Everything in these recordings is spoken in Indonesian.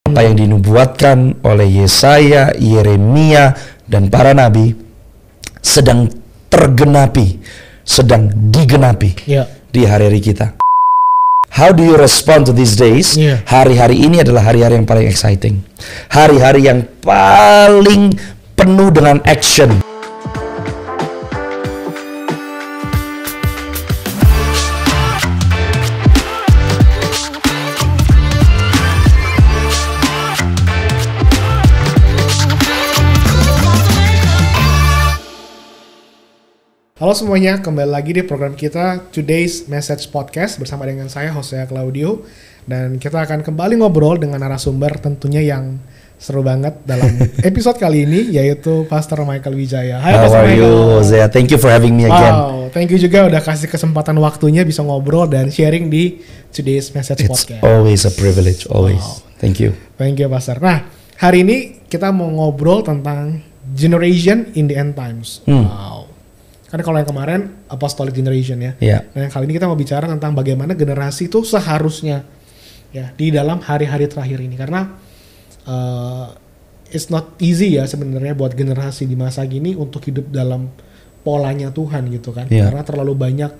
Apa yang dinubuatkan oleh Yesaya, Yeremia, dan para nabi sedang tergenapi, sedang digenapi di hari-hari kita. How do you respond to these days? Hari-hari ini adalah hari-hari yang paling exciting. Hari-hari yang paling penuh dengan action. Halo semuanya, kembali lagi di program kita Today's Message Podcast bersama dengan saya Hosea Claudio, dan kita akan kembali ngobrol dengan narasumber tentunya yang seru banget dalam episode kali ini, yaitu Pastor Michael Wijaya. Hai Pastor Michael. How are you, Hosea? Thank you for having me again. Wow, thank you juga udah kasih kesempatan waktunya bisa ngobrol dan sharing di Today's Message Podcast. It's always a privilege, always. Wow. Thank you. Thank you Pastor. Nah, hari ini kita mau ngobrol tentang Generation in the End Times. Wow. Karena kalau yang kemarin Apostolic Generation ya. Nah yang kali ini kita mau bicara tentang bagaimana generasi itu seharusnya ya di dalam hari-hari terakhir ini. Karena it's not easy ya sebenarnya buat generasi di masa gini untuk hidup dalam polanya Tuhan gitu kan. Karena terlalu banyak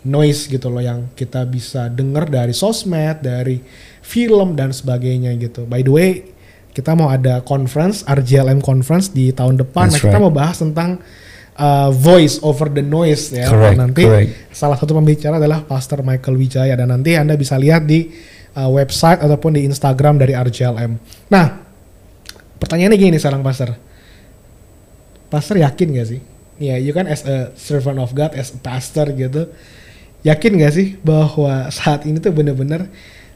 noise gitu loh yang kita bisa dengar dari sosmed, dari film dan sebagainya gitu. By the way, kita mau ada conference, RJLM conference di tahun depan. Nah kita mau bahas tentang voice over the noise ya. Nanti salah satu pembicara adalah Pastor Michael Wijaya, dan nanti Anda bisa lihat di website ataupun di Instagram dari RJLM. Nah, pertanyaannya gini sekarang Pastor. Pastor yakin gak sih? Ya, you kan as a servant of God, as a pastor gitu. Yakin gak sih bahwa saat ini tuh benar-benar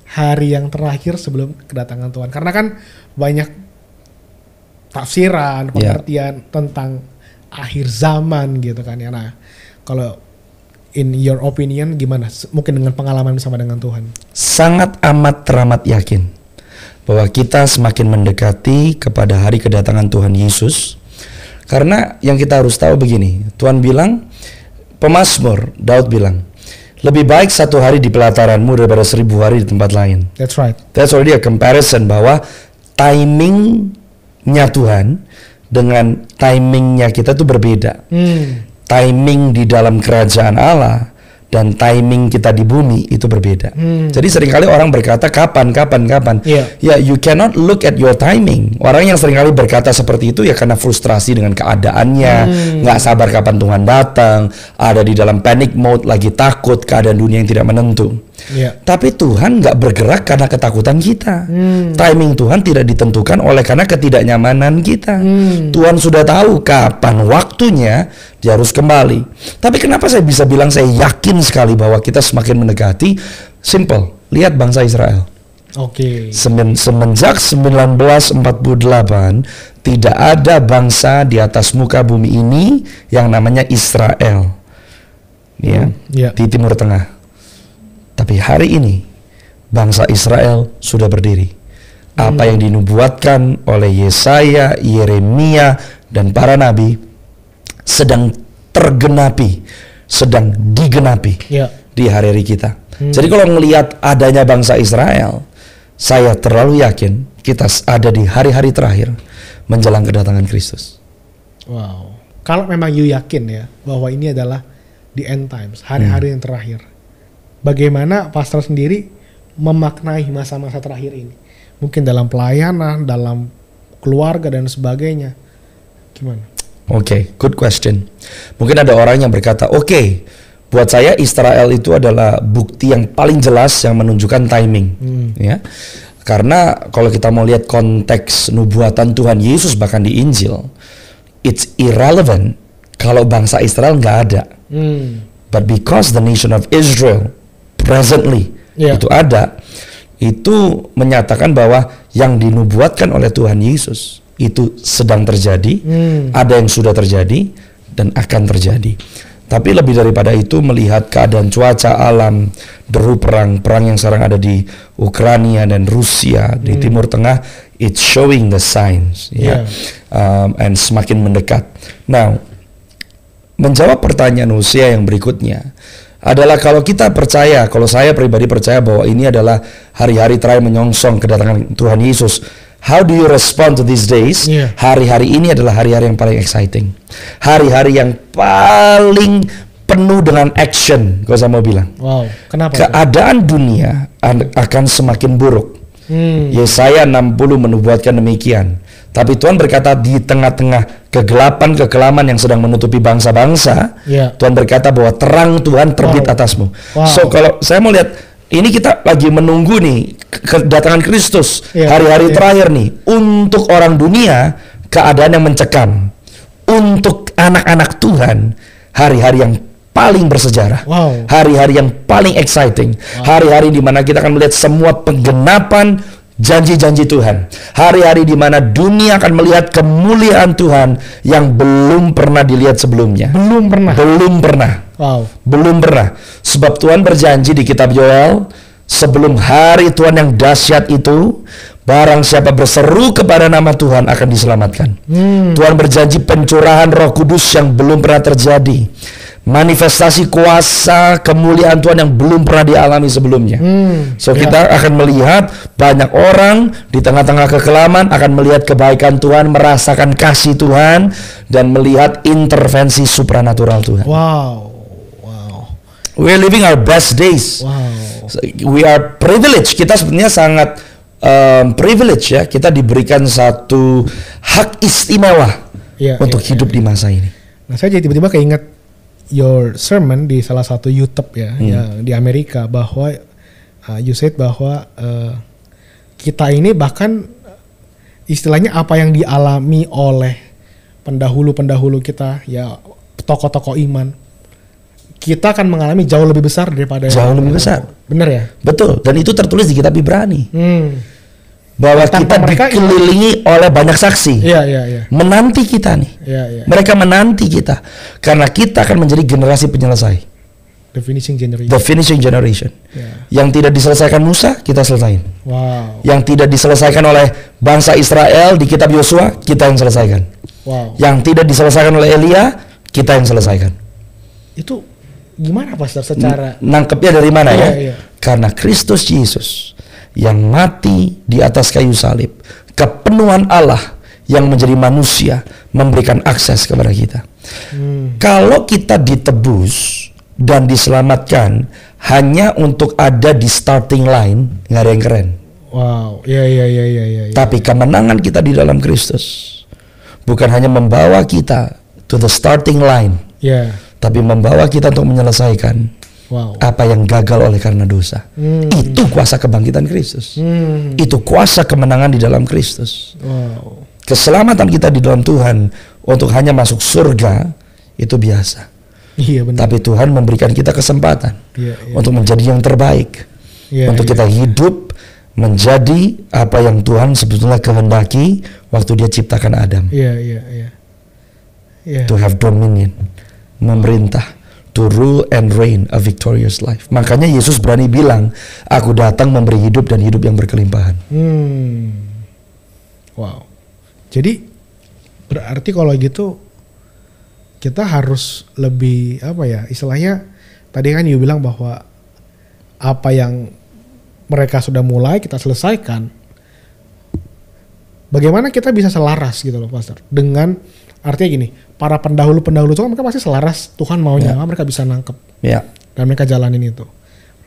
hari yang terakhir sebelum kedatangan Tuhan? Karena kan banyak tafsiran, pengertian tentang akhir zaman gitu kan ya. Nah, kalau in your opinion gimana? Mungkin dengan pengalaman bersama dengan Tuhan. Sangat amat teramat yakin bahwa kita semakin mendekati kepada hari kedatangan Tuhan Yesus. Karena yang kita harus tahu begini, Tuhan bilang, pemazmur Daud bilang, lebih baik 1 hari di pelataranmu daripada 1000 hari di tempat lain. That's right. That's already a comparison bahwa timingnya Tuhan dengan timingnya kita tuh berbeda. Timing di dalam kerajaan Allah dan timing kita di bumi itu berbeda. Jadi seringkali orang berkata kapan. Ya, you cannot look at your timing. Orang yang seringkali berkata seperti itu ya karena frustrasi dengan keadaannya, nggak sabar kapan Tuhan datang, ada di dalam panic mode, lagi takut keadaan dunia yang tidak menentu. Tapi Tuhan nggak bergerak karena ketakutan kita. Timing Tuhan tidak ditentukan oleh karena ketidaknyamanan kita. Tuhan sudah tahu kapan waktunya dia harus kembali. Tapi kenapa saya bisa bilang saya yakin sekali bahwa kita semakin mendekati? Simple, lihat bangsa Israel. Semenjak 1948 tidak ada bangsa di atas muka bumi ini yang namanya Israel, di Timur Tengah. Tapi hari ini bangsa Israel sudah berdiri. Apa yang dinubuatkan oleh Yesaya, Yeremia, dan para nabi sedang tergenapi, sedang digenapi di hari-hari kita. Jadi kalau melihat adanya bangsa Israel, saya terlalu yakin kita ada di hari-hari terakhir menjelang kedatangan Kristus. Wow. Kalau memang you yakin ya bahwa ini adalah the end times, hari-hari yang terakhir, bagaimana pastor sendiri memaknai masa-masa terakhir ini? Mungkin dalam pelayanan, dalam keluarga dan sebagainya. Gimana? Good question. Mungkin ada orang yang berkata, buat saya Israel itu adalah bukti yang paling jelas yang menunjukkan timing. Ya. Karena kalau kita mau lihat konteks nubuatan Tuhan Yesus bahkan di Injil, it's irrelevant kalau bangsa Israel nggak ada. But because the nation of Israel presently itu ada, itu menyatakan bahwa yang dinubuatkan oleh Tuhan Yesus itu sedang terjadi, ada yang sudah terjadi dan akan terjadi. Tapi lebih daripada itu, melihat keadaan cuaca alam, deru perang yang sekarang ada di Ukraina dan Rusia di Timur Tengah, it's showing the signs, and semakin mendekat. Now, menjawab pertanyaan Hosea yang berikutnya, adalah kalau kita percaya, kalau saya pribadi percaya bahwa ini adalah hari-hari terakhir menyongsong kedatangan Tuhan Yesus. How do you respond to these days? Hari-hari ini adalah hari-hari yang paling exciting. Hari-hari yang paling penuh dengan action, kalau saya mau bilang. Wow, kenapa? Keadaan dunia akan semakin buruk. Yesaya 60 menubuatkan demikian. Tapi Tuhan berkata di tengah-tengah kegelapan yang sedang menutupi bangsa-bangsa, Tuhan berkata bahwa terang Tuhan terbit atasmu. So kalau saya mau lihat, ini kita lagi menunggu nih kedatangan Kristus, hari-hari terakhir nih. Untuk orang dunia, keadaan yang mencekam. Untuk anak-anak Tuhan, hari-hari yang paling bersejarah, hari-hari yang paling exciting, hari-hari di mana kita akan melihat semua penggenapan janji-janji Tuhan, hari-hari di mana dunia akan melihat kemuliaan Tuhan yang belum pernah dilihat sebelumnya. Belum pernah. Sebab Tuhan berjanji di kitab Yoel, sebelum hari Tuhan yang dahsyat itu, barang siapa berseru kepada nama Tuhan akan diselamatkan. Tuhan berjanji pencurahan Roh Kudus yang belum pernah terjadi, manifestasi kuasa kemuliaan Tuhan yang belum pernah dialami sebelumnya. So kita akan melihat banyak orang di tengah-tengah kekelaman akan melihat kebaikan Tuhan, merasakan kasih Tuhan, dan melihat intervensi supranatural Tuhan. We're living our best days. So, we are privileged. Kita sebenarnya sangat privilege ya. Kita diberikan satu hak istimewa untuk hidup di masa ini. Nah, saya jadi tiba-tiba keinget your sermon di salah satu YouTube yang di Amerika, bahwa you said bahwa kita ini bahkan istilahnya apa yang dialami oleh pendahulu-pendahulu kita, ya tokoh-tokoh iman, kita akan mengalami jauh lebih besar daripada besar. Bener ya? Betul. Dan itu tertulis di kitab Ibrani. Bahwa kita dikelilingi oleh banyak saksi. Menanti kita nih. Mereka menanti kita. Karena kita akan menjadi generasi penyelesai. The finishing generation. Yang tidak diselesaikan Musa, kita selesaikan. Yang tidak diselesaikan oleh bangsa Israel di kitab Yosua, kita yang selesaikan. Yang tidak diselesaikan oleh Elia, kita yang selesaikan. Itu gimana Pastor secara nangkepnya dari mana ya? Karena Kristus Yesus yang mati di atas kayu salib, kepenuhan Allah yang menjadi manusia, memberikan akses kepada kita. Kalau kita ditebus dan diselamatkan hanya untuk ada di starting line, nggak ada yang keren. Tapi kemenangan kita di dalam Kristus bukan hanya membawa kita to the starting line, tapi membawa kita untuk menyelesaikan apa yang gagal oleh karena dosa. Itu kuasa kebangkitan Kristus. Itu kuasa kemenangan di dalam Kristus. Keselamatan kita di dalam Tuhan untuk hanya masuk surga itu biasa. Tapi Tuhan memberikan kita kesempatan untuk menjadi yang terbaik, untuk kita hidup menjadi apa yang Tuhan sebetulnya kehendaki waktu Dia ciptakan Adam. To have dominion, memerintah, to rule and reign a victorious life. Makanya Yesus berani bilang, aku datang memberi hidup dan hidup yang berkelimpahan. Jadi berarti kalau gitu kita harus lebih istilahnya tadi kan you bilang bahwa apa yang mereka sudah mulai kita selesaikan. Bagaimana kita bisa selaras gitu loh Pastor dengan artinya gini, para pendahulu-pendahulu itu kan mereka pasti selaras Tuhan maunya, mereka bisa nangkep dan mereka jalanin itu.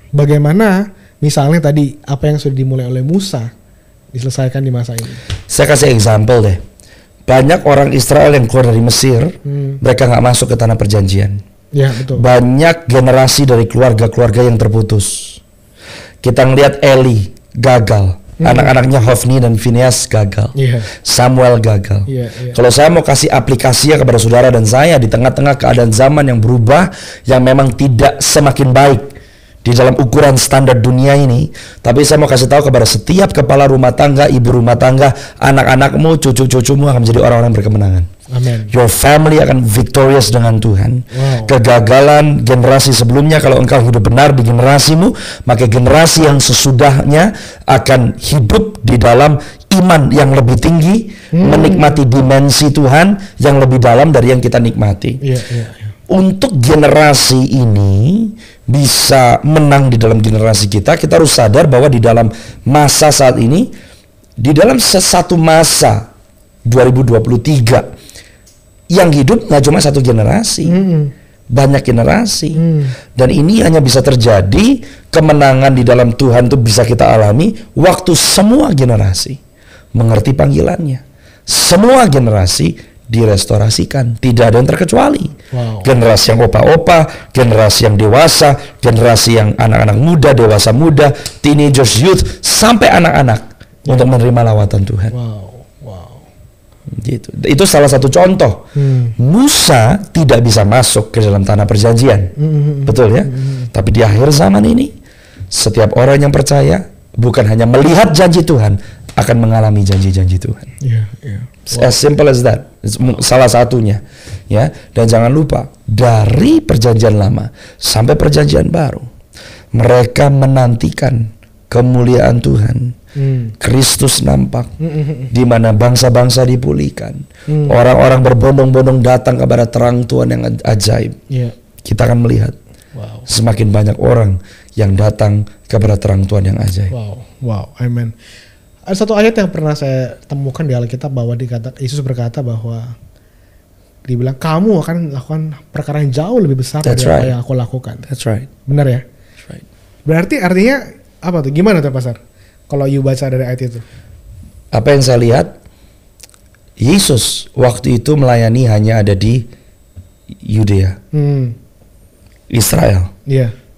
Bagaimana misalnya tadi apa yang sudah dimulai oleh Musa diselesaikan di masa ini? Saya kasih example deh. Banyak orang Israel yang keluar dari Mesir, mereka nggak masuk ke tanah perjanjian. Betul. Banyak generasi dari keluarga-keluarga yang terputus. Kita ngelihat Eli gagal. Anak-anaknya Hofni dan Phineas gagal. Samuel gagal. Kalau saya mau kasih aplikasinya kepada saudara dan saya di tengah-tengah keadaan zaman yang berubah, yang memang tidak semakin baik di dalam ukuran standar dunia ini, tapi saya mau kasih tahu kepada setiap kepala rumah tangga, ibu rumah tangga, anak-anakmu, cucu-cucumu akan menjadi orang-orang berkemenangan. Amen. Your family akan victorious dengan Tuhan. Kegagalan generasi sebelumnya, kalau engkau hidup benar di generasimu, maka generasi yang sesudahnya akan hidup di dalam iman yang lebih tinggi, menikmati dimensi Tuhan yang lebih dalam dari yang kita nikmati. untuk generasi ini bisa menang di dalam generasi kita harus sadar bahwa di dalam masa saat ini, di dalam satu masa 2023 yang hidup nggak cuma satu generasi, banyak generasi, dan ini hanya bisa terjadi, kemenangan di dalam Tuhan itu bisa kita alami waktu semua generasi mengerti panggilannya, semua generasi direstorasikan, tidak ada yang terkecuali. Generasi yang opa-opa, generasi yang dewasa, generasi yang anak-anak muda, dewasa muda, teenagers, youth, sampai anak-anak untuk menerima lawatan Tuhan. Gitu. Itu salah satu contoh. Musa tidak bisa masuk ke dalam tanah perjanjian, betul ya? Tapi di akhir zaman ini, setiap orang yang percaya bukan hanya melihat janji Tuhan, akan mengalami janji-janji Tuhan. As simple as that. Salah satunya, ya. Dan jangan lupa, dari perjanjian lama sampai perjanjian baru, mereka menantikan kemuliaan Tuhan. Kristus nampak, di mana bangsa-bangsa dipulihkan, orang-orang berbondong-bondong datang kepada terang Tuhan yang ajaib. Kita akan melihat semakin banyak orang yang datang kepada terang Tuhan yang ajaib. Amen. Ada satu ayat yang pernah saya temukan di Alkitab bahwa Yesus berkata bahwa dibilang kamu akan melakukan perkara yang jauh lebih besar dari apa yang aku lakukan. That's right. Benar ya? That's right. Berarti artinya apa tuh? Gimana tuh Pastor? Kalau you baca dari ayat itu? Apa yang saya lihat, Yesus waktu itu melayani hanya ada di Yudea, Israel.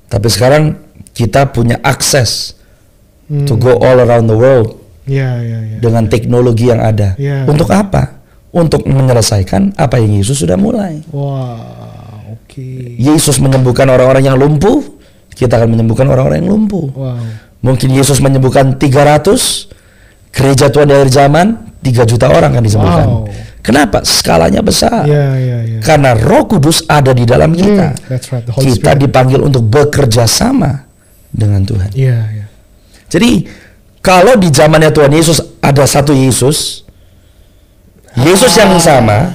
Tapi sekarang kita punya akses to go all around the world. Dengan teknologi yang ada. Untuk apa? Untuk menyelesaikan apa yang Yesus sudah mulai. Yesus menyembuhkan orang-orang yang lumpuh, kita akan menyembuhkan orang-orang yang lumpuh. Mungkin Yesus menyembuhkan 300, gereja Tuhan dari zaman 3 juta orang akan disembuhkan. Kenapa? Skalanya besar. Karena Roh Kudus ada di dalam kita. Kita dipanggil untuk bekerja sama dengan Tuhan. Jadi kalau di zamannya Tuhan Yesus ada satu Yesus, Yesus yang sama,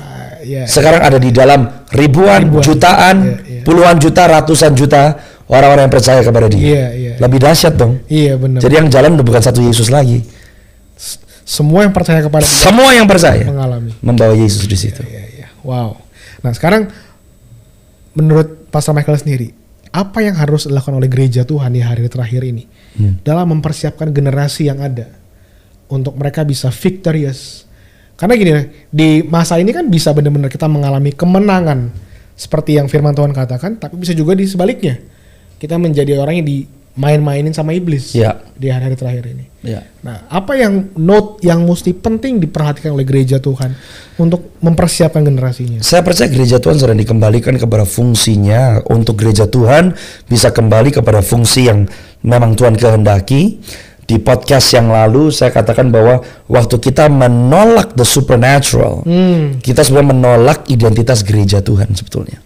sekarang ada di dalam ribuan, jutaan, puluhan juta, ratusan juta orang-orang yang percaya kepada Dia. Lebih dahsyat dong. Benar. Jadi yang jalan udah bukan satu Yesus lagi. Semua yang percaya kepada Dia, semua yang percaya mengalami, membawa Yesus di situ. Wow. Nah sekarang menurut Pastor Michael sendiri, apa yang harus dilakukan oleh gereja Tuhan di hari terakhir ini dalam mempersiapkan generasi yang ada untuk mereka bisa victorious? Karena gini, di masa ini kan bisa benar-benar kita mengalami kemenangan seperti yang firman Tuhan katakan, tapi bisa juga di sebaliknya kita menjadi orang yang dimain-mainin sama iblis di hari-hari terakhir ini. Nah, apa yang mesti penting diperhatikan oleh gereja Tuhan untuk mempersiapkan generasinya? Saya percaya gereja Tuhan sedang dikembalikan kepada fungsinya, untuk gereja Tuhan bisa kembali kepada fungsi yang memang Tuhan kehendaki. Di podcast yang lalu saya katakan bahwa waktu kita menolak the supernatural, kita sebenarnya menolak identitas gereja Tuhan sebetulnya.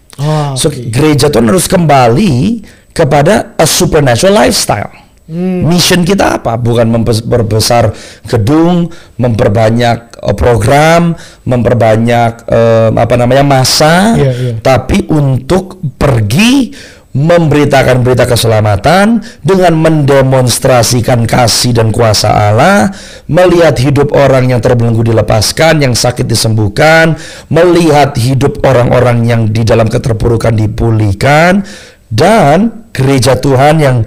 So gereja Tuhan harus kembali kepada a supernatural lifestyle. Mission kita apa? Bukan memperbesar gedung, memperbanyak program, memperbanyak masa, tapi untuk pergi memberitakan berita keselamatan dengan mendemonstrasikan kasih dan kuasa Allah, melihat hidup orang yang terbelenggu dilepaskan, yang sakit disembuhkan, melihat hidup orang-orang yang di dalam keterpurukan dipulihkan, dan gereja Tuhan yang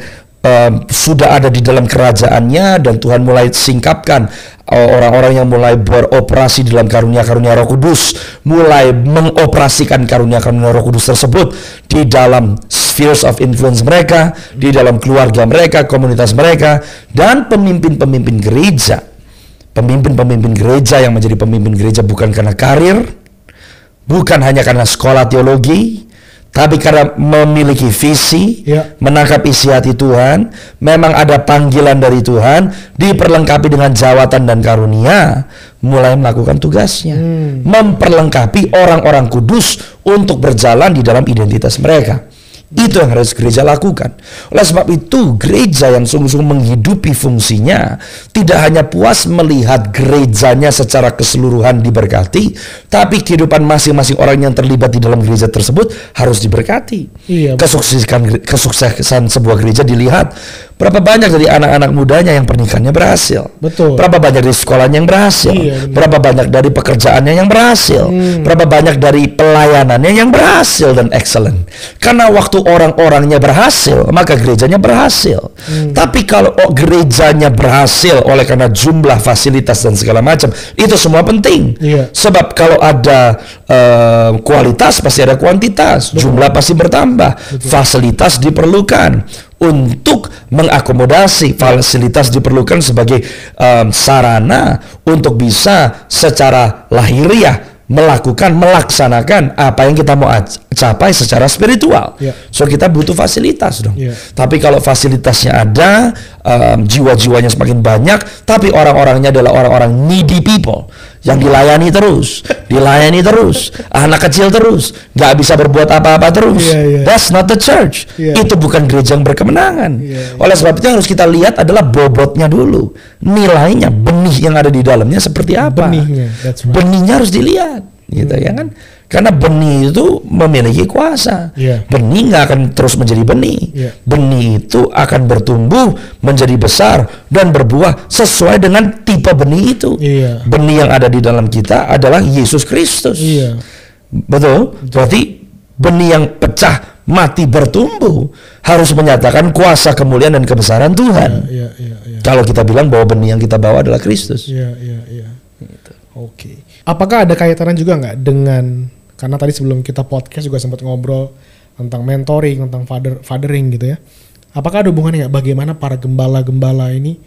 sudah ada di dalam kerajaannya, dan Tuhan mulai singkapkan orang-orang yang mulai beroperasi dalam karunia-karunia Roh Kudus, mulai mengoperasikan karunia-karunia Roh Kudus tersebut di dalam spheres of influence mereka, di dalam keluarga mereka, komunitas mereka, dan pemimpin-pemimpin gereja. Pemimpin-pemimpin gereja yang menjadi pemimpin gereja bukan karena karir, bukan hanya karena sekolah teologi, tapi karena memiliki visi, menangkap isi hati Tuhan, memang ada panggilan dari Tuhan, diperlengkapi dengan jawatan dan karunia, mulai melakukan tugasnya, memperlengkapi orang-orang kudus untuk berjalan di dalam identitas mereka. Itu yang harus gereja lakukan. Oleh sebab itu, gereja yang sungguh-sungguh menghidupi fungsinya tidak hanya puas melihat gerejanya secara keseluruhan diberkati, tapi kehidupan masing-masing orang yang terlibat di dalam gereja tersebut harus diberkati. Iya, Kesuksesan sebuah gereja dilihat berapa banyak dari anak-anak mudanya yang pernikahannya berhasil. Betul. Berapa banyak dari sekolahnya yang berhasil. Iya, berapa banyak dari pekerjaannya yang berhasil. Berapa banyak dari pelayanannya yang berhasil dan excellent. Karena waktu orang-orangnya berhasil, maka gerejanya berhasil. Tapi kalau gerejanya berhasil oleh karena jumlah fasilitas dan segala macam, itu semua penting. Iya. Sebab kalau ada kualitas pasti ada kuantitas. Betul. Jumlah pasti bertambah. Betul. Fasilitas diperlukan. Untuk mengakomodasi fasilitas diperlukan sebagai sarana untuk bisa secara lahiriah melaksanakan apa yang kita mau capai secara spiritual. Yeah. So kita butuh fasilitas dong. Yeah. Tapi kalau fasilitasnya ada, jiwa-jiwanya semakin banyak, tapi orang-orangnya adalah orang-orang needy people yang dilayani terus, anak kecil terus, nggak bisa berbuat apa-apa terus. Yeah. That's not the church. Yeah. Itu bukan gereja yang berkemenangan. Yeah. Oleh sebab itu yang harus kita lihat adalah bobotnya dulu, nilainya, benih yang ada di dalamnya seperti apa. Benihnya, that's right. Benihnya harus dilihat, gitu ya kan? Karena benih itu memiliki kuasa. Yeah. Benih nggak akan terus menjadi benih. Yeah. Benih itu akan bertumbuh menjadi besar dan berbuah sesuai dengan tipe benih itu. Yeah. Benih yang ada di dalam kita adalah Yesus Kristus. Iya. Betul? Berarti benih yang pecah mati bertumbuh harus menyatakan kuasa kemuliaan dan kebesaran Tuhan. Iya. Kalau kita bilang bahwa benih yang kita bawa adalah Kristus. Iya. Oke. Apakah ada kaitannya juga nggak dengan, karena tadi sebelum kita podcast juga sempat ngobrol tentang mentoring, tentang fathering gitu ya. Apakah ada hubungannya nggak bagaimana para gembala-gembala ini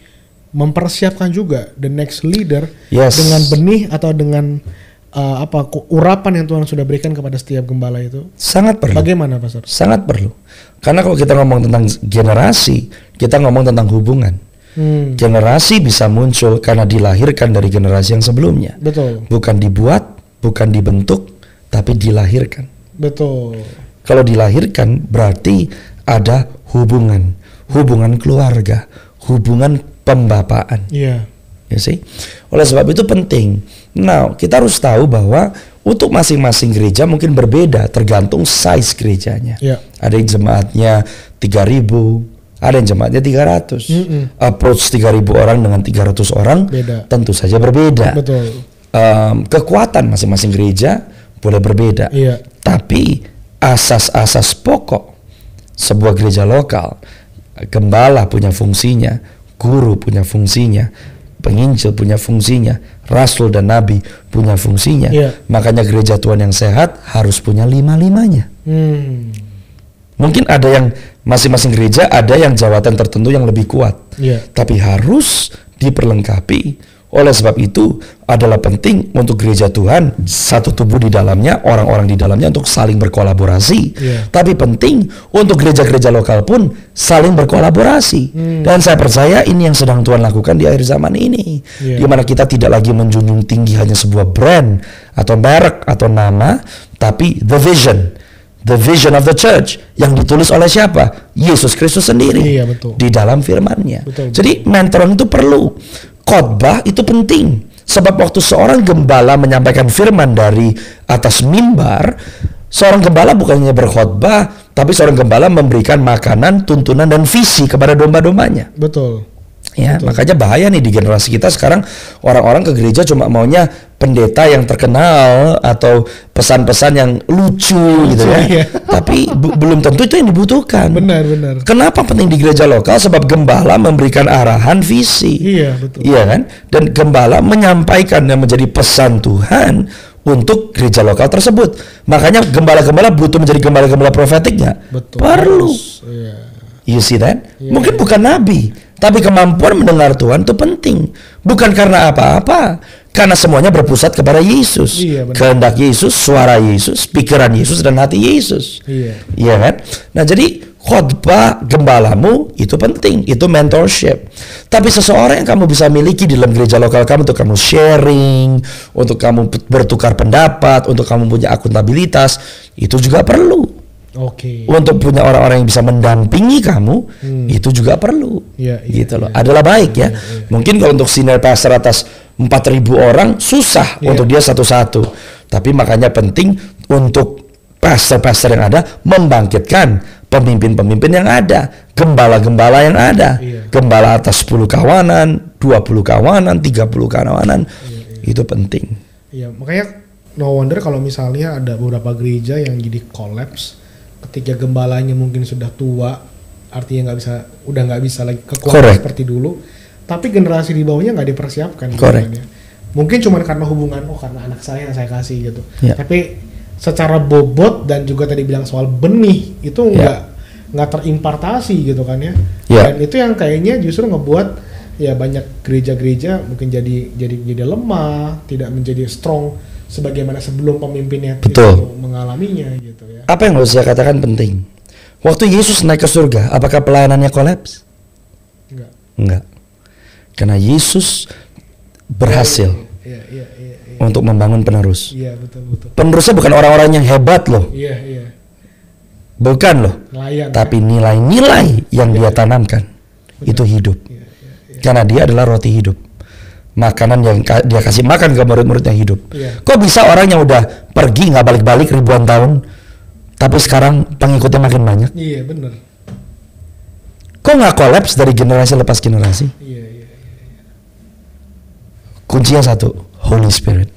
mempersiapkan juga the next leader dengan benih atau dengan urapan yang Tuhan sudah berikan kepada setiap gembala itu? Sangat perlu. Bagaimana, Pastor? Sangat perlu. Karena kalau kita ngomong tentang generasi, kita ngomong tentang hubungan. Generasi bisa muncul karena dilahirkan dari generasi yang sebelumnya. Betul. Bukan dibuat, bukan dibentuk, tapi dilahirkan. Betul. Kalau dilahirkan berarti ada hubungan keluarga, hubungan pembapaan. Iya. Ya sih. Oleh sebab itu penting. Nah, kita harus tahu bahwa untuk masing-masing gereja mungkin berbeda tergantung size gerejanya. Iya. Ada yang jemaatnya 3.000, ada yang jemaatnya 300. Approach 3.000 orang dengan 300 orang beda. Tentu saja berbeda. Betul. Kekuatan masing-masing gereja boleh berbeda. Iya. Tapi asas-asas pokok sebuah gereja lokal, gembala punya fungsinya, guru punya fungsinya, penginjil punya fungsinya, rasul dan nabi punya fungsinya. Iya. Makanya gereja Tuhan yang sehat harus punya 5-5-nya. Mungkin ada yang masing-masing gereja ada yang jawatan tertentu yang lebih kuat. Yeah. Tapi harus diperlengkapi. Oleh sebab itu adalah penting untuk gereja Tuhan satu tubuh di dalamnya, orang-orang di dalamnya untuk saling berkolaborasi. Yeah. Tapi penting untuk gereja-gereja lokal pun saling berkolaborasi. Dan saya percaya ini yang sedang Tuhan lakukan di akhir zaman ini. Yeah. Di mana kita tidak lagi menjunjung tinggi hanya sebuah brand atau merek atau nama, tapi the vision of the church yang ditulis oleh siapa? Yesus Kristus sendiri. Iya, betul. Di dalam firman-Nya. Betul. Jadi mentoring itu perlu. Khotbah itu penting. Sebab waktu seorang gembala menyampaikan firman dari atas mimbar, seorang gembala bukan hanya berkhotbah, tapi seorang gembala memberikan makanan, tuntunan dan visi kepada domba-dombanya. Betul. Ya, Betul. makanya bahaya nih di generasi kita sekarang, orang-orang ke gereja cuma maunya pendeta yang terkenal atau pesan-pesan yang lucu gitu ya. Iya. Tapi belum tentu itu yang dibutuhkan. Benar. Kenapa penting di gereja lokal? Sebab gembala memberikan arahan visi. Iya, betul. Iya kan? Dan gembala menyampaikan yang menjadi pesan Tuhan untuk gereja lokal tersebut. Makanya gembala-gembala butuh menjadi gembala-gembala profetik nggak? Betul. Perlu. Iya. You see that? Yeah. Mungkin bukan nabi, tapi kemampuan mendengar Tuhan itu penting. Bukan karena apa-apa, karena semuanya berpusat kepada Yesus. Iya, benar. Kehendak Yesus, suara Yesus, pikiran Yesus dan hati Yesus. Iya. Iya kan? Nah, jadi khotbah gembalamu itu penting, itu mentorship. Tapi seseorang yang kamu bisa miliki di dalam gereja lokal kamu untuk kamu sharing, untuk kamu bertukar pendapat, untuk kamu punya akuntabilitas, itu juga perlu. Untuk punya orang-orang yang bisa mendampingi kamu, itu juga perlu. Gitu loh. Adalah baik ya. Mungkin kalau untuk senior pastor atas 4.000 orang susah untuk dia satu-satu. Tapi makanya penting untuk pastor-pastor yang ada membangkitkan pemimpin-pemimpin yang ada, gembala-gembala yang ada, gembala atas 10 kawanan, 20 kawanan, 30 kawanan, itu penting. Iya, makanya no wonder kalau misalnya ada beberapa gereja yang jadi collapse ketika gembalanya mungkin sudah tua, artinya udah nggak bisa lagi kekuatan seperti dulu, tapi generasi di bawahnya nggak dipersiapkan. Mungkin cuma karena hubungan, karena anak saya yang saya kasih gitu. Tapi secara bobot dan juga tadi bilang soal benih itu nggak terimpartasi gitu kan ya. Dan itu yang kayaknya justru ngebuat ya banyak gereja-gereja mungkin jadi lemah, tidak menjadi strong sebagaimana sebelum pemimpinnya itu mengalaminya gitu ya. Apa yang harus saya katakan penting? Waktu Yesus naik ke surga, apakah pelayanannya kolaps? Enggak. Karena Yesus berhasil untuk membangun penerus. Betul. Penerusnya bukan orang-orang yang hebat loh. Bukan loh. Tapi nilai-nilai yang dia tanamkan itu hidup. Karena dia adalah roti hidup. Makanan yang dia kasih makan ke murid-muridnya hidup. Kok bisa orang yang udah pergi nggak balik-balik ribuan tahun, tapi sekarang pengikutnya makin banyak? Iya benar. Kok nggak kolaps dari generasi lepas generasi? Kuncinya satu, Holy Spirit.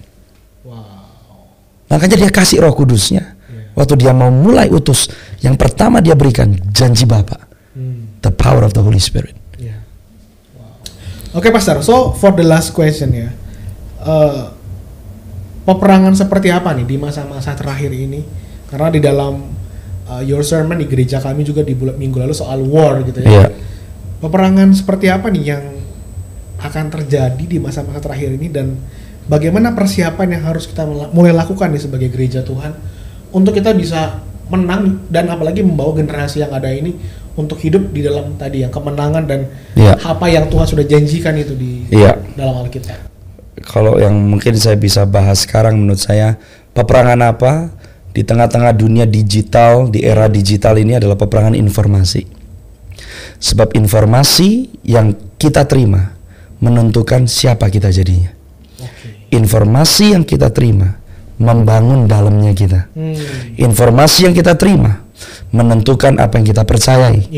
Makanya dia kasih Roh Kudusnya. Waktu dia mau mulai utus, yang pertama dia berikan janji Bapa, the power of the Holy Spirit. Oke, Pastor. So for the last question ya, peperangan seperti apa nih di masa-masa terakhir ini? Karena di dalam your sermon di gereja kami juga di minggu lalu soal war gitu ya. Peperangan seperti apa nih yang akan terjadi di masa-masa terakhir ini, dan bagaimana persiapan yang harus kita mulai lakukan nih sebagai gereja Tuhan untuk kita bisa menang dan apalagi membawa generasi yang ada ini untuk hidup di dalam tadi yang kemenangan dan apa yang Tuhan sudah janjikan itu di dalam Alkitab. Kalau yang mungkin saya bisa bahas sekarang, menurut saya peperangan apa di tengah-tengah dunia digital, di era digital ini adalah peperangan informasi. Sebab informasi yang kita terima menentukan siapa kita jadinya. Informasi yang kita terima membangun dalamnya kita. Informasi yang kita terima menentukan apa yang kita percayai.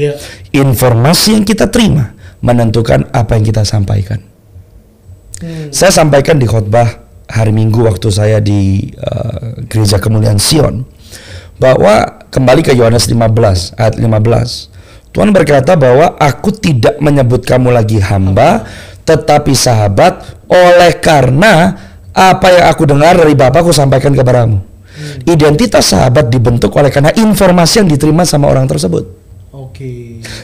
Informasi yang kita terima menentukan apa yang kita sampaikan. Saya sampaikan di khotbah hari Minggu waktu saya di Gereja Kemuliaan Sion, bahwa kembali ke Yohanes 15 ayat 15, Tuhan berkata bahwa aku tidak menyebut kamu lagi hamba, tetapi sahabat, oleh karena apa yang aku dengar dari Bapa aku sampaikan kepadamu. Identitas sahabat dibentuk oleh karena informasi yang diterima sama orang tersebut.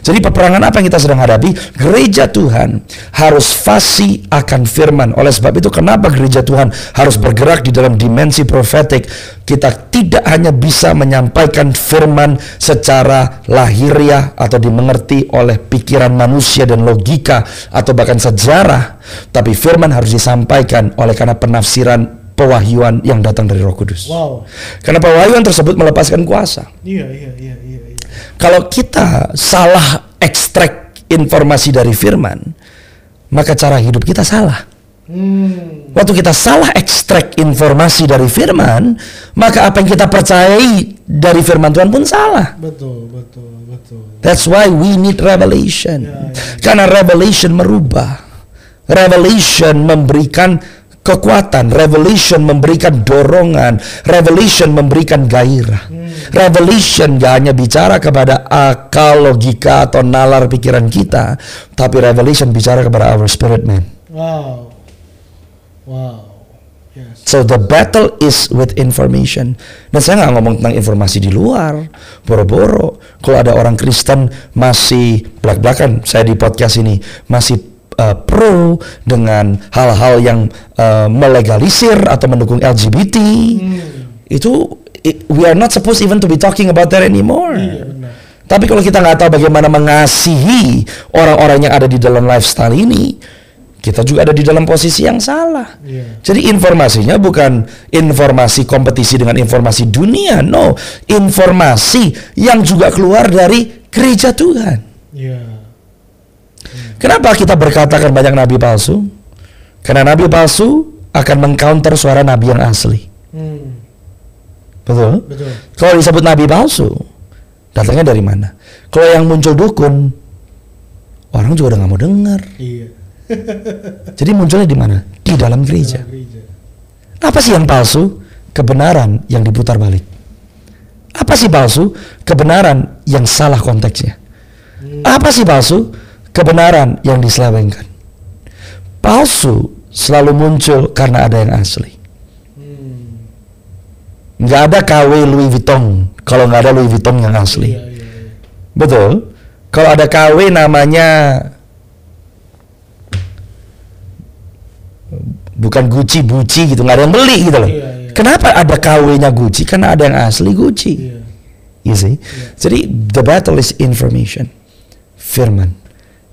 Jadi peperangan apa yang kita sedang hadapi? Gereja Tuhan harus fasih akan firman. Oleh sebab itu kenapa gereja Tuhan harus bergerak di dalam dimensi profetik. Kita tidak hanya bisa menyampaikan firman secara lahiriah atau dimengerti oleh pikiran manusia dan logika atau bahkan sejarah, tapi firman harus disampaikan oleh karena penafsiran pewahyuan yang datang dari Roh Kudus. Karena pewahyuan tersebut melepaskan kuasa. Kalau kita salah ekstrak informasi dari firman, maka cara hidup kita salah. Waktu kita salah ekstrak informasi dari firman, maka apa yang kita percayai dari firman Tuhan pun salah. Betul. That's why we need revelation. Karena revelation merubah. Revelation memberikan kekuatan, revelation memberikan dorongan, revelation memberikan gairah. Revelation gak hanya bicara kepada akal, logika atau nalar pikiran kita, tapi revelation bicara kepada our spirit man. So the battle is with information. Dan saya gak ngomong tentang informasi di luar, boro-boro. Kalau ada orang Kristen masih belak-belakan, saya di podcast ini masih pro dengan hal-hal yang melegalisir atau mendukung LGBT, itu we are not supposed even to be talking about that anymore. Tapi kalau kita nggak tahu bagaimana mengasihi orang-orang yang ada di dalam lifestyle ini, kita juga ada di dalam posisi yang salah. Jadi informasinya bukan informasi kompetisi dengan informasi dunia, no, informasi yang juga keluar dari gereja Tuhan. Kenapa kita berkatakan banyak nabi palsu? Karena nabi palsu akan mengcounter suara nabi yang asli. Betul? Kalau disebut nabi palsu, datangnya dari mana? Kalau yang muncul dukun, orang juga udah nggak mau dengar. Jadi munculnya di mana? Di dalam gereja. Apa sih yang palsu? Kebenaran yang diputar balik. Apa sih palsu? Kebenaran yang salah konteksnya. Apa sih palsu? Kebenaran yang diselewengkan. Palsu selalu muncul karena ada yang asli. Nggak ada KW Louis Vuitton kalau nggak ada Louis Vuitton yang asli. Betul? Kalau ada KW namanya bukan Gucci gitu, nggak ada yang beli gitu loh. Kenapa ada KW-nya Gucci? Karena ada yang asli Gucci. You see? Jadi the battle is information, firman,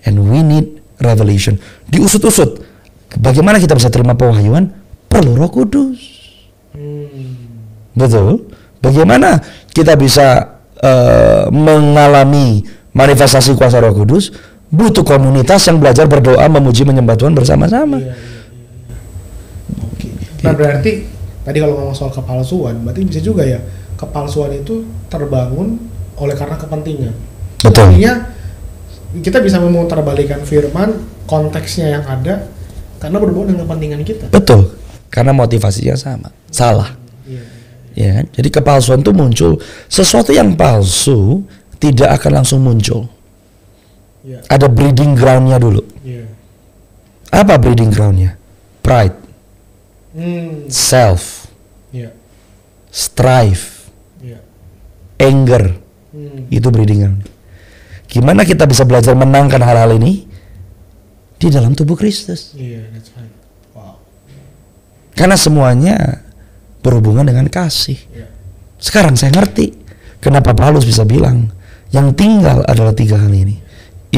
and we need revelation. Diusut-usut. Bagaimana kita bisa terima pewahyuan? Perlu Roh Kudus. Betul? Bagaimana kita bisa mengalami manifestasi kuasa Roh Kudus? Butuh komunitas yang belajar berdoa, memuji, menyembah Tuhan bersama-sama. Nah berarti tadi kalau ngomong soal kepalsuan, berarti bisa juga ya kepalsuan itu terbangun oleh karena kepentingan. Betul. Artinya kita bisa memutarbalikan firman konteksnya yang ada karena berhubungan dengan kepentingan kita. Betul. Karena motivasinya sama, salah. Ya, jadi kepalsuan itu muncul, sesuatu yang palsu tidak akan langsung muncul. Ada breeding groundnya dulu. Apa breeding groundnya? Pride. Self, strife, anger, itu breeding ground. Gimana kita bisa belajar menangkan hal-hal ini di dalam tubuh Kristus? Karena semuanya berhubungan dengan kasih. Sekarang saya ngerti kenapa Paulus bisa bilang yang tinggal adalah 3 hal ini: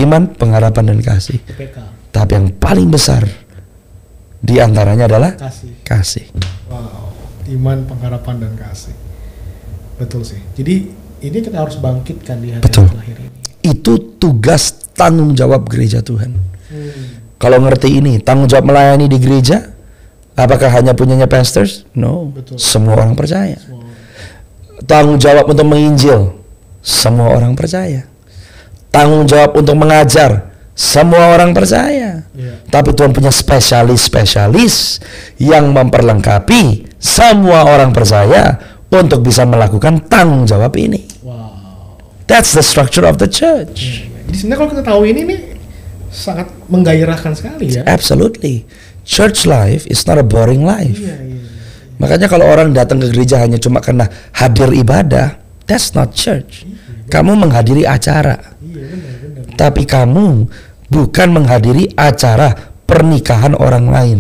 iman, pengharapan, dan kasih. Tapi yang paling besar di antaranya adalah kasih. Wow, iman, pengharapan, dan kasih. Betul sih. Jadi ini kita harus bangkitkan di hari terakhir ini. Itu tugas tanggung jawab gereja Tuhan. Kalau ngerti ini, tanggung jawab melayani di gereja, apakah hanya punyanya pastors? No. Semua orang percaya. Tanggung jawab untuk menginjil, semua orang percaya. Tanggung jawab untuk mengajar, semua orang percaya. Tapi Tuhan punya spesialis yang memperlengkapi semua orang percaya untuk bisa melakukan tanggung jawab ini. That's the structure of the church. Jadi sebenarnya kalau kita tahu ini nih sangat menggairahkan sekali ya. Absolutely. Church life is not a boring life. Makanya kalau orang datang ke gereja hanya cuma karena hadir ibadah, that's not church. Kamu menghadiri acara. Tapi kamu bukan menghadiri acara pernikahan orang lain.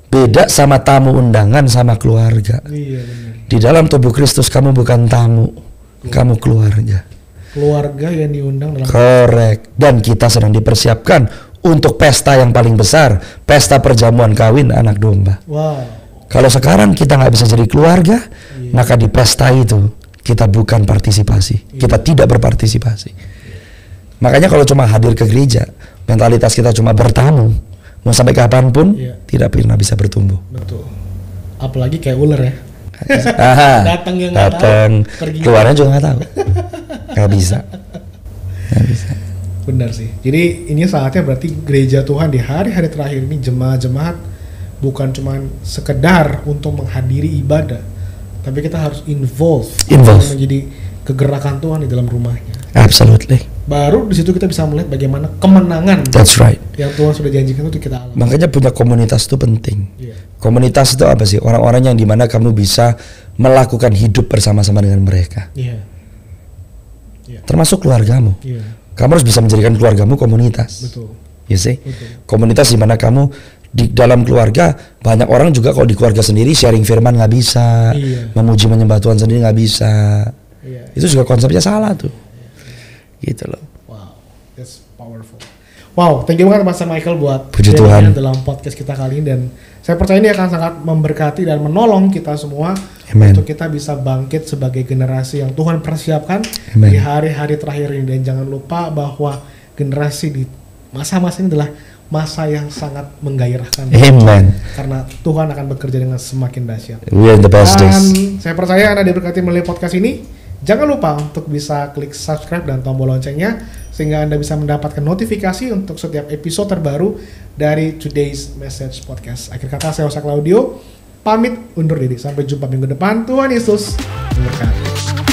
Beda sama tamu undangan sama keluarga. Di dalam tubuh Kristus kamu bukan tamu, kamu keluarga. Keluarga yang diundang dalam. Correct. Dan kita sedang dipersiapkan untuk pesta yang paling besar, pesta perjamuan kawin anak domba. Kalau sekarang kita nggak bisa jadi keluarga, maka di pesta itu kita bukan partisipasi, kita tidak berpartisipasi. Makanya kalau cuma hadir ke gereja, mentalitas kita cuma bertamu, mau sampai kapanpun tidak pernah bisa bertumbuh. Betul. Apalagi kayak ular ya. Datang yang nggak tahu, keluarnya juga nggak tahu. Nggak bisa. Benar sih. Jadi ini saatnya berarti gereja Tuhan di hari-hari terakhir ini, jemaat-jemaat bukan cuma sekedar untuk menghadiri ibadah, tapi kita harus involve. Menjadi kegerakan Tuhan di dalam rumahnya. Absolutely. Baru di situ kita bisa melihat bagaimana kemenangan. That's right. Yang Tuhan sudah janjikan untuk kita alami. Makanya punya komunitas itu penting. Komunitas itu apa sih? Orang-orang yang dimana kamu bisa melakukan hidup bersama-sama dengan mereka. Termasuk keluargamu. Kamu harus bisa menjadikan keluargamu komunitas. Betul. You see? Komunitas dimana kamu di dalam keluarga, banyak orang juga kalau di keluarga sendiri sharing firman nggak bisa, memuji menyembah Tuhan sendiri nggak bisa. Itu juga konsepnya salah tuh. Gitu loh. Wow, that's powerful. Wow, thank you banget Mas Michael buat Puji Tuhan dalam podcast kita kali ini, dan saya percaya ini akan sangat memberkati dan menolong kita semua. Amen. Untuk kita bisa bangkit sebagai generasi yang Tuhan persiapkan Amen. di hari-hari terakhir ini. Dan jangan lupa bahwa generasi di masa-masa ini adalah masa yang sangat menggairahkan. Amen. Karena Tuhan akan bekerja dengan semakin dahsyat. We are the best Dan days. saya percaya Anda diberkati melalui podcast ini. Jangan lupa untuk bisa klik subscribe dan tombol loncengnya sehingga Anda bisa mendapatkan notifikasi untuk setiap episode terbaru dari Today's Message Podcast. Akhir kata, saya Osa Claudio pamit undur diri. Sampai jumpa minggu depan. Tuhan Yesus memberkati.